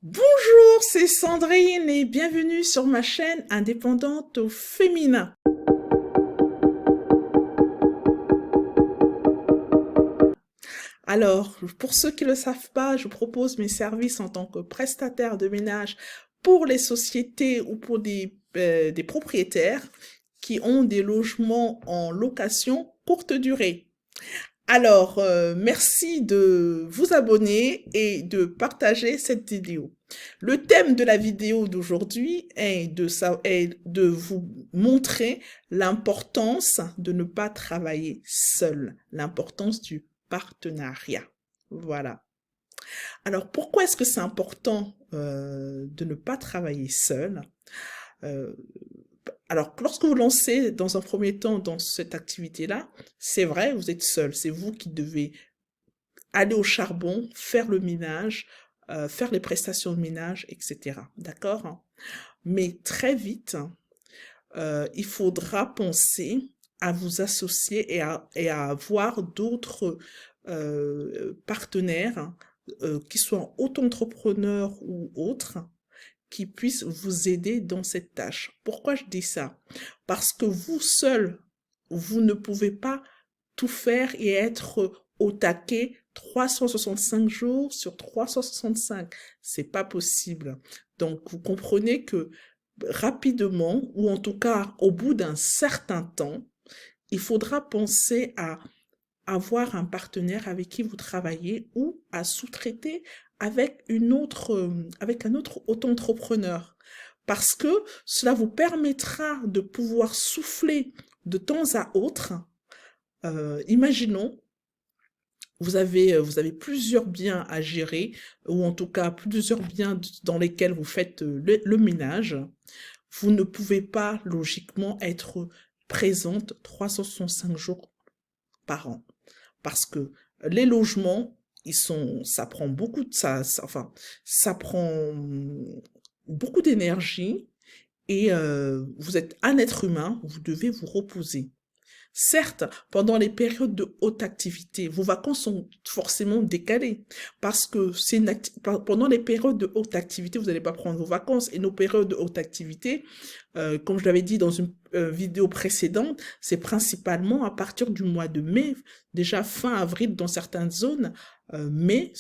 Bonjour, c'est Sandrine et bienvenue sur ma chaîne indépendante au féminin. Alors, pour ceux qui ne le savent pas, je propose mes services en tant que prestataire de ménage pour les sociétés ou pour des propriétaires qui ont des logements en location courte durée. Alors, merci de vous abonner et de partager cette vidéo. Le thème de la vidéo d'aujourd'hui est de vous montrer l'importance de ne pas travailler seul, l'importance du partenariat. Voilà. Alors, pourquoi est-ce que c'est important de ne pas travailler seul? Euh, alors, lorsque vous lancez dans un premier temps dans cette activité-là, c'est vrai, vous êtes seul. C'est vous qui devez aller au charbon, faire le ménage, faire les prestations de ménage, etc. D'accord? Mais très vite, il faudra penser à vous associer et à avoir d'autres partenaires, qui soient auto-entrepreneurs ou autres, qui puissent vous aider dans cette tâche. Pourquoi je dis ça? Parce que vous seul, vous ne pouvez pas tout faire et être au taquet 365 jours sur 365. C'est pas possible. Donc, vous comprenez que rapidement, ou en tout cas au bout d'un certain temps, il faudra penser à avoir un partenaire avec qui vous travaillez ou à sous-traiter avec un autre auto-entrepreneur. Parce que cela vous permettra de pouvoir souffler de temps à autre. Imaginons, vous avez plusieurs biens à gérer, ou en tout cas plusieurs biens dans lesquels vous faites le ménage. Vous ne pouvez pas logiquement être présente 365 jours par an. Parce que les logements, ça prend beaucoup de enfin, ça prend beaucoup d'énergie et vous êtes un être humain, vous devez vous reposer. Certes, pendant les périodes de haute activité, vos vacances sont forcément décalées parce que pendant les périodes de haute activité, vous n'allez pas prendre vos vacances et nos périodes de haute activité, comme je l'avais dit dans une vidéo précédente, c'est principalement à partir du mois de mai, déjà fin avril dans certaines zones, mai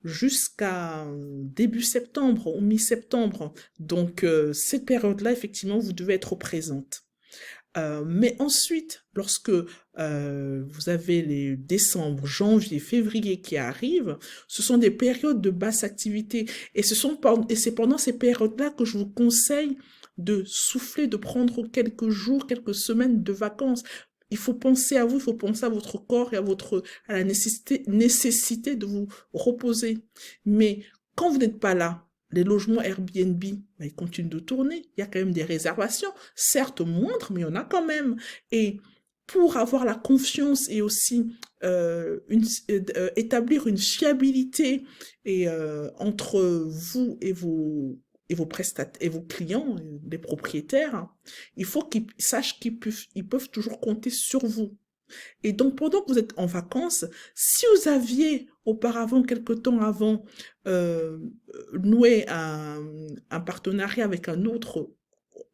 jusqu'à début septembre ou mi-septembre. Donc, cette période-là, effectivement, vous devez être présente. Mais ensuite, lorsque vous avez les décembre, janvier, février qui arrivent, ce sont des périodes de basse activité. Et c'est pendant ces périodes-là que je vous conseille de souffler, de prendre quelques jours, quelques semaines de vacances. Il faut penser à vous, il faut penser à votre corps et à la nécessité de vous reposer. Mais quand vous n'êtes pas là, les logements Airbnb, bah, ils continuent de tourner. Il y a quand même des réservations, certes moindres, mais il y en a quand même. Et pour avoir la confiance et aussi établir une fiabilité entre vous et vos prestataires et vos clients, les propriétaires, hein, il faut qu'ils sachent ils peuvent toujours compter sur vous. Et donc, pendant que vous êtes en vacances, si vous aviez auparavant, quelque temps avant, euh, noué un partenariat avec un autre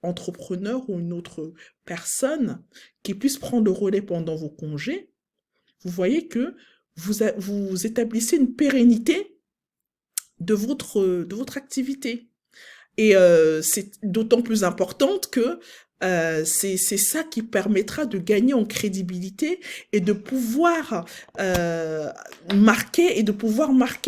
entrepreneur ou une autre personne qui puisse prendre le relais pendant vos congés, vous voyez que vous établissez une pérennité de votre activité. Et c'est d'autant plus importante que c'est ça qui permettra de gagner en crédibilité et de pouvoir marquer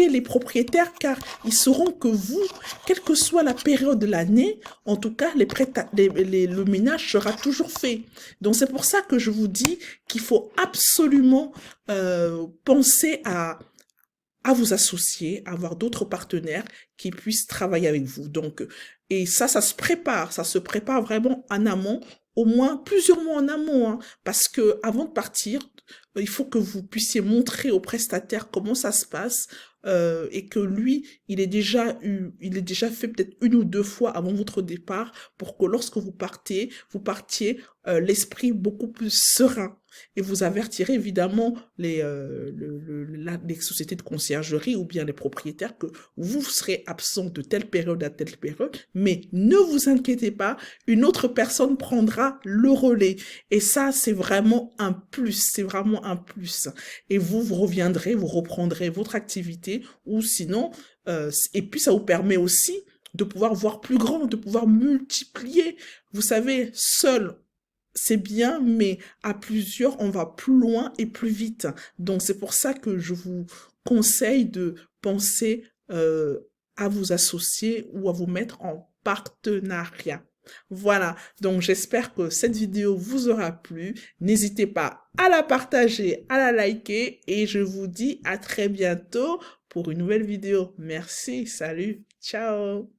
les propriétaires car ils sauront que vous, quelle que soit la période de l'année, en tout cas, le ménage sera toujours fait. Donc c'est pour ça que je vous dis qu'il faut absolument penser à vous associer, à avoir d'autres partenaires qui puissent travailler avec vous. Donc, et ça se prépare vraiment en amont, au moins plusieurs mois en amont, hein, parce que avant de partir, il faut que vous puissiez montrer au prestataire comment ça se passe et que lui, il est déjà fait peut-être une ou deux fois avant votre départ pour que lorsque vous partiez l'esprit beaucoup plus serein. Et vous avertirez évidemment les sociétés de conciergerie ou bien les propriétaires que vous serez absent de telle période à telle période, mais ne vous inquiétez pas, une autre personne prendra le relais. Et ça, c'est vraiment un plus, c'est vraiment un plus. Et vous reviendrez, vous reprendrez votre activité ou sinon, et puis ça vous permet aussi de pouvoir voir plus grand, de pouvoir multiplier. Vous savez, seul, c'est bien, mais à plusieurs, on va plus loin et plus vite. Donc, c'est pour ça que je vous conseille de penser à vous associer ou à vous mettre en partenariat. Voilà, donc j'espère que cette vidéo vous aura plu. N'hésitez pas à la partager, à la liker et je vous dis à très bientôt pour une nouvelle vidéo. Merci, salut, ciao.